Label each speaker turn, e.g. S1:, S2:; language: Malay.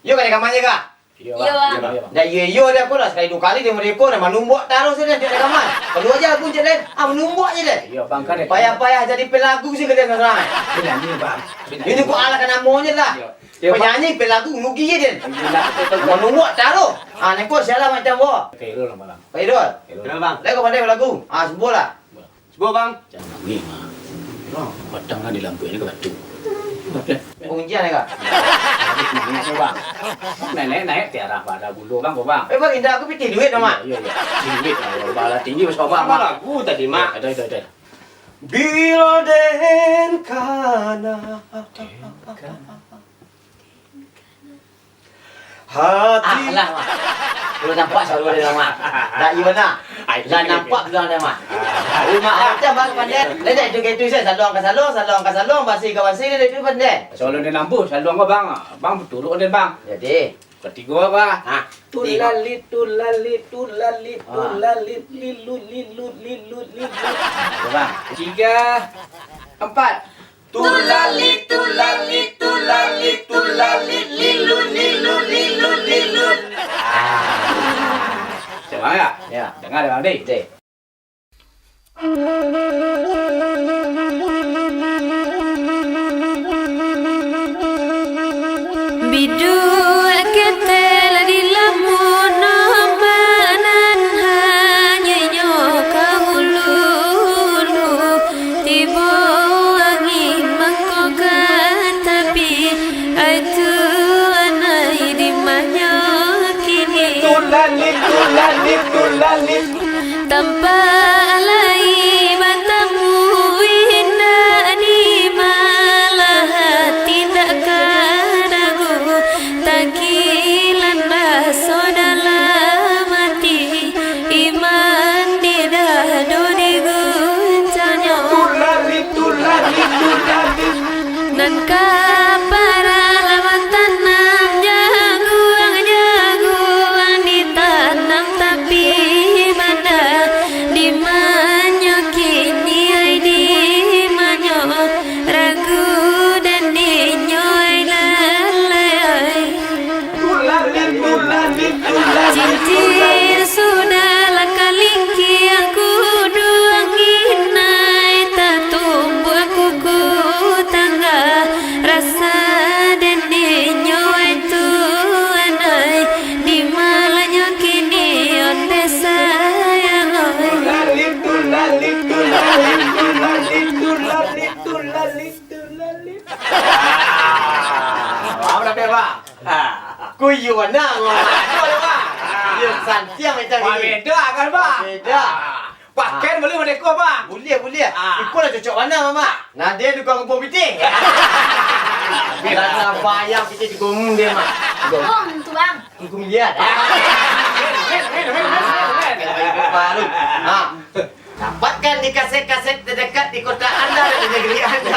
S1: Yo kan kamarnya kak?
S2: Iya bang.
S1: Dah yo dia aku lah sekali 2 kali dia mereka nak menumbuk taruh sini di kamar. Keluar aja aku je deh. Menumbuk je deh.
S2: Iya bang kan.
S1: Payah-payah jadi pelagu sih kalian orang.
S2: Penyanyi bang.
S1: Ini ku ala kena namanya lah. Penyanyi pelagu nugi je dia. Menumbuk taruh. Neko salah macam bo.
S2: Kairo lah bang.
S1: Paidol.
S3: Kenapa bang?
S1: Lego pandai pelagu. Sebuah lah.
S3: Sebuah bang.
S2: Jangan ni mah. Padang di lampu ini ke batu.
S1: Penguncian ya kak?
S2: Bang. Naik tiara pada bulu bang, bang.
S1: Bang indah aku pikir duit nama.
S2: Iya. Duit lah, bala tinggi mas bang.
S3: Apa lagu tadi mak?
S2: Ada.
S3: Bila den kana hati.
S1: Lah mak. Belum nampak selalu dia mak. Tak iya benar. Dah nampak bilang dia mak. Mak macam bang pandai. Ledak itu saya salong ke salong, basi ke basi dia itu pandai.
S2: Soalnya dia lampu, saluang ke bang. Bang turun dia bang.
S1: Jadi,
S2: Ketiga bang.
S3: Tulalit lilut.
S2: Bang. 3, 4.
S3: Tulalit lilut.
S2: Coba ya?
S1: ya.
S2: Dengar bang deh.
S1: Jadi.
S4: Bidul ketel di lamun amanan hanya nyoka hululu tiba angin mangkokan tapi itu anai di mana kini
S3: Tulalit
S4: tanpa alai matamu indah di malah tidak karagu takilan baso dalam hati iman di dado diguncanya nan kapara lawan tanam jagoan ditanam tapi mana di manyo kini ai di manyo ragu dan dinyo ai lalai cincin sudah kalingki aku duangin naik tak tumbuh kuku tangga rasa dan dinyo itu anai di malanya kini onde sayang
S1: Apa dah bang? Kuyuan nak ngomong. Bang. Dia santiang macam ni.
S2: Beda kan bang?
S1: Beda.
S2: Pakai boleh mereka bang.
S1: Boleh. Ikut lah cocok mana mama. Nah dia tukang kumpul piting. Rasa bayang kita digomong dia mak.
S4: tu bang
S1: Hukum lihat. Baru. Dapatkan di kaset-kaset terdekat di kota anda dan di negeri anda.